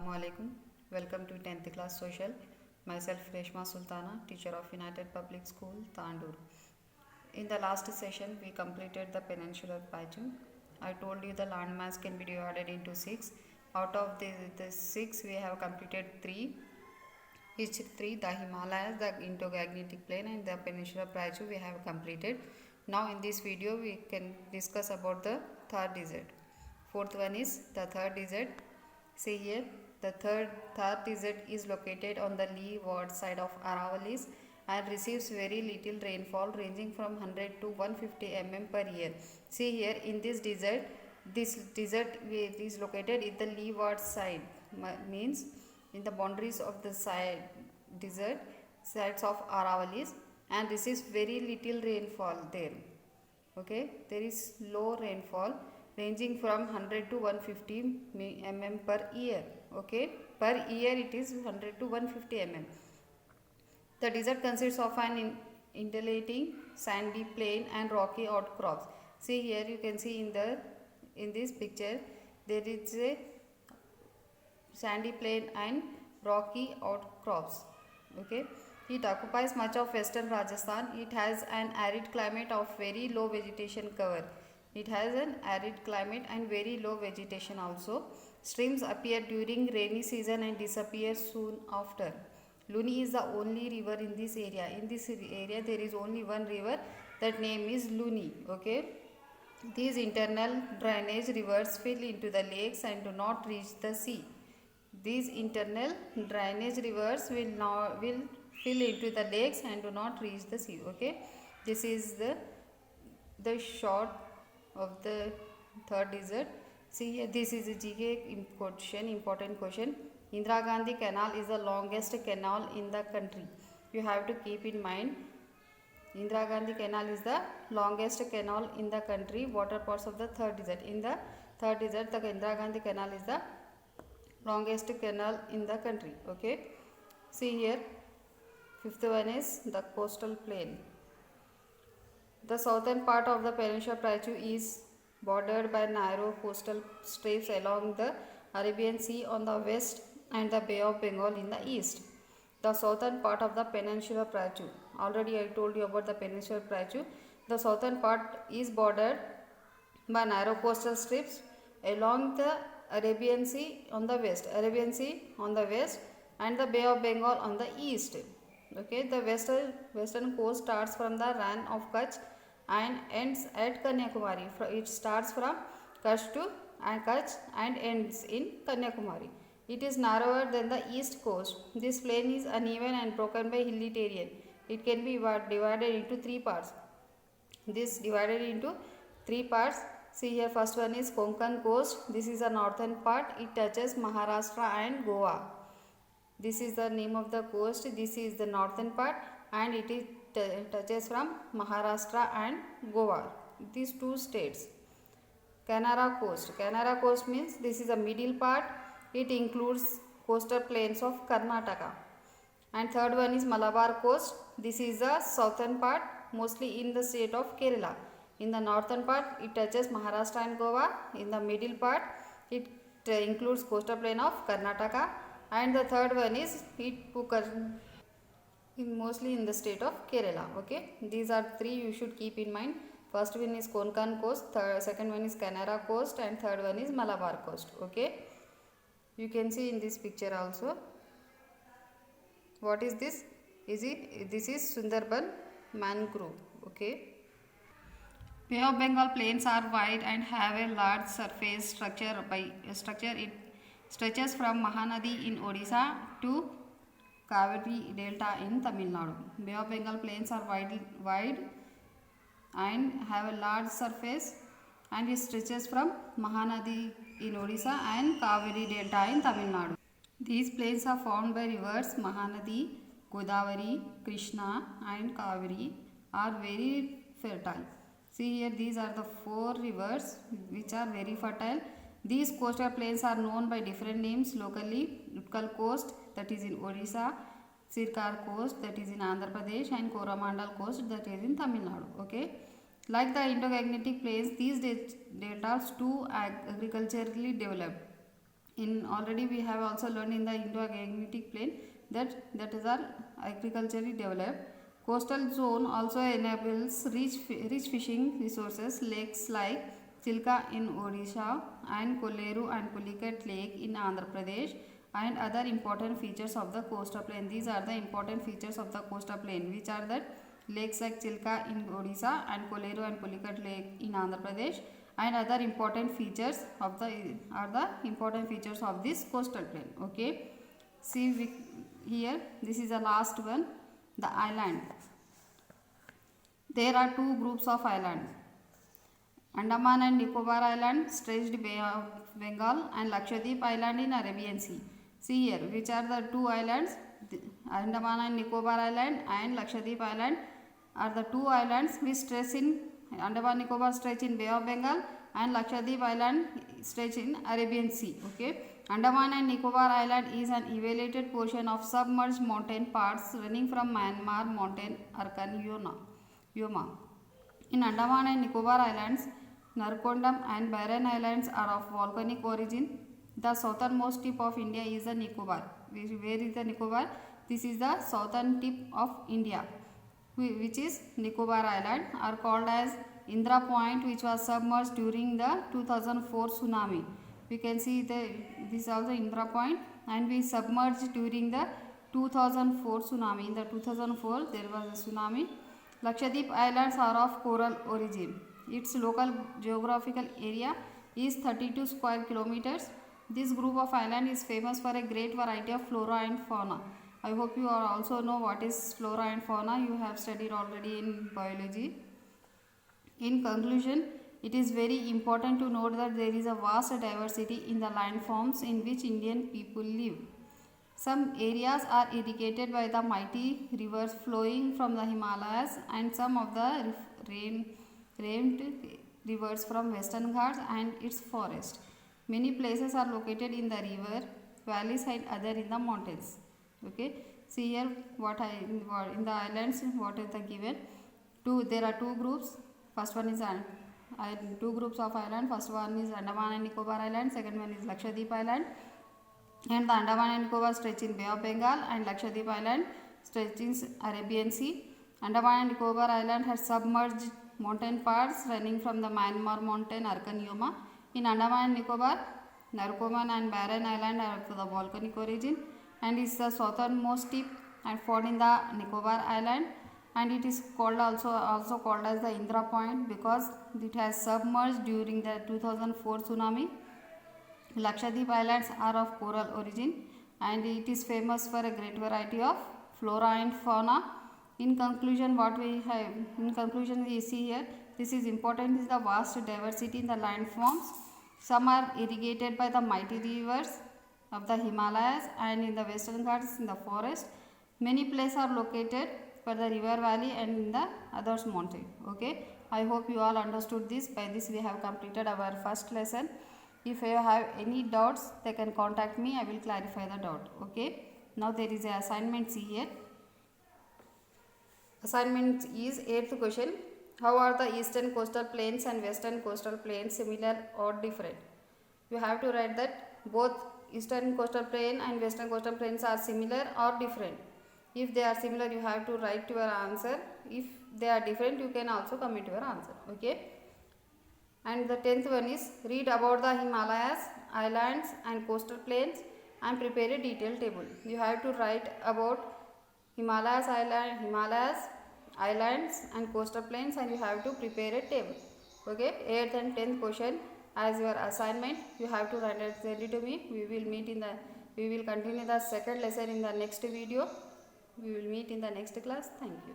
Assalamualaikum. Welcome to 10th class social. Myself Reshma Sultana, teacher of United Public School, Tandur. In the last session, we completed the peninsular plateau. I told you the landmass can be divided into 6. Out of the 6, we have completed 3. Each 3, the Himalayas, the Indo-Gangetic Plain and the peninsular plateau we have completed. Now in this video, we can discuss about the third desert. Fourth one is the third desert. See here, the third desert is located on the leeward side of Aravallis and receives very little rainfall ranging from 100 to 150 mm per year. See here, in this desert is located in the leeward side, means in the boundaries of the desert sides of Aravallis, and receives very little rainfall there. Okay, there is low rainfall ranging from 100 to 150 mm per year. Okay, per year it is 100 to 150 mm. The desert consists of an undulating sandy plain and rocky outcrops. See here, you can see in this picture there is a sandy plain and rocky outcrops. Okay, it occupies much of western Rajasthan. It has an arid climate of very low vegetation cover. It has an arid climate and very low vegetation also. Streams appear during rainy season and disappear soon after. Luni is the only river in this area. In this area there is only one river, that name is Luni. Okay. These internal drainage rivers fill into the lakes and do not reach the sea. These internal drainage rivers will fill into the lakes and do not reach the sea. Okay. This is the short of the third desert. See here, this is a GK question, important question. Indira Gandhi Canal is the longest canal in the country. You have to keep in mind, Indira Gandhi Canal is the longest canal in the country. What are parts of the third desert? In the third desert, the Indira Gandhi Canal is the longest canal in the country. Okay. See here, fifth one is the coastal plain. The southern part of the Peninsula Plateau is bordered by narrow coastal strips along the Arabian Sea on the west and the Bay of Bengal in the east. The southern part of the Peninsula Plateau. Already I told you about the Peninsula Plateau. The southern part is bordered by narrow coastal strips along the Arabian Sea on the west. Arabian Sea on the west and the Bay of Bengal on the east. Okay, the western coast starts from the Rann of Kutch and ends at Kanyakumari. It starts from Kutch and ends in Kanyakumari. It is narrower than the east coast. This plain is uneven and broken by hilly terrain. It can be divided into 3 parts. This divided into 3 parts. See here, first one is Konkan coast. This is the northern part. It touches Maharashtra and Goa. This is the name of the coast. This is the northern part and it touches from Maharashtra and Goa. These 2 states. Kanara coast. Kanara coast means this is the middle part. It includes coastal plains of Karnataka. And third one is Malabar coast. This is the southern part, mostly in the state of Kerala. In the northern part, it touches Maharashtra and Goa. In the middle part, it includes coastal plain of Karnataka. And the third one is mostly in the state of Kerala. Okay, these are 3 you should keep in mind. First one is Konkan coast, second one is Kanara coast, and third one is Malabar coast. Okay, you can see in this picture also. What is this? This is Sundarban mangrove. Okay. Bay of Bengal plains are wide and have a large surface structure. It stretches from Mahanadi in Odisha to Kaveri Delta in Tamil Nadu. Bay of Bengal plains are wide and have a large surface, and it stretches from Mahanadi in Odisha and Kaveri Delta in Tamil Nadu. These plains are formed by rivers Mahanadi, Godavari, Krishna and Kaveri are very fertile. See here, these are the 4 rivers which are very fertile. These coastal plains are known by different names locally. Utkal coast, that is in Odisha, Sirkar coast, that is in Andhra Pradesh, and Coromandel coast, that is in Tamil Nadu. Okay. Like the Indo-Gangetic plains, these deltas too are agriculturally developed. In already we have also learned in the Indo-Gangetic plain that is our agriculturally developed. Coastal zone also enables rich fishing resources. Lakes like Chilka in Odisha and Kolleru and Pulicat Lake in Andhra Pradesh and other important features of the coastal plain. These are the important features of the coastal plain, which are that lakes like Chilka in Odisha and Kolleru and Pulicat Lake in Andhra Pradesh and other important features of the important features of this coastal plain. Okay, see here, this is the last one, the island. There are two groups of islands, Andaman and Nicobar Island, stretched Bay of Bengal, and Lakshadweep Island in Arabian Sea. See here, which are the two islands? Andaman and Nicobar Island and Lakshadweep Island are the two islands which stretch in Andaman Nicobar stretch in Bay of Bengal and Lakshadweep Island stretch in Arabian Sea. Okay, Andaman and Nicobar Island is an elevated portion of submerged mountain parts running from Myanmar mountain Arkan Yoma. In Andaman and Nicobar Islands, Narkondam and Barren Islands are of volcanic origin. The southernmost tip of India is the Nicobar. Where is the Nicobar? This is the southern tip of India, which is Nicobar Island, are called as Indra Point, which was submerged during the 2004 tsunami. We can see this is also Indra Point, and we submerged during the 2004 tsunami. In the 2004 there was a tsunami. Lakshadweep Islands are of coral origin. Its local geographical area is 32 square kilometers. This group of islands is famous for a great variety of flora and fauna. I hope you also know what is flora and fauna. You have studied already in biology. In conclusion, it is very important to note that there is a vast diversity in the landforms in which Indian people live. Some areas are irrigated by the mighty rivers flowing from the Himalayas and some of the rained rivers from Western Ghats and its forest. Many places are located in the river valleys and other in the mountains. Okay, see here in the islands what is the given. There are two groups. First one is two groups of island. First one is Andaman and Nicobar Island. Second one is Lakshadweep Island. And the Andaman and Nicobar stretch in Bay of Bengal and Lakshadweep Island stretch in Arabian Sea. Andaman and Nicobar Island has submerged mountain parts running from the Myanmar mountain Arkan Yoma. In Andaman and Nicobar, Narcoman and Barren Island are of the volcanic origin and is the southernmost tip and found in the Nicobar Island, and it is called also called as the Indra Point because it has submerged during the 2004 tsunami. Lakshadweep Islands are of coral origin and it is famous for a great variety of flora and fauna. In conclusion, we see here, this is important is the vast diversity in the landforms. Some are irrigated by the mighty rivers of the Himalayas and in the Western Ghats in the forest. Many places are located for the river valley and in the others mountain. Okay, I hope you all understood this. By this we have completed our first lesson. If you have any doubts, they can contact me. I will clarify the doubt. Okay, now there is an assignment. See here. Assignment is 8th question. How are the eastern coastal plains and western coastal plains similar or different? You have to write that both eastern coastal plain and western coastal plains are similar or different. If they are similar, you have to write your answer. If they are different, you can also commit your answer. Okay. And the 10th one is read about the Himalayas, islands and coastal plains and prepare a detailed table. You have to write about Himalayas, islands and coastal plains and you have to prepare a table. Okay, 8th and 10th question as your assignment. You have to send it to me. We will continue the second lesson in the next video. We will meet in the next class. Thank you.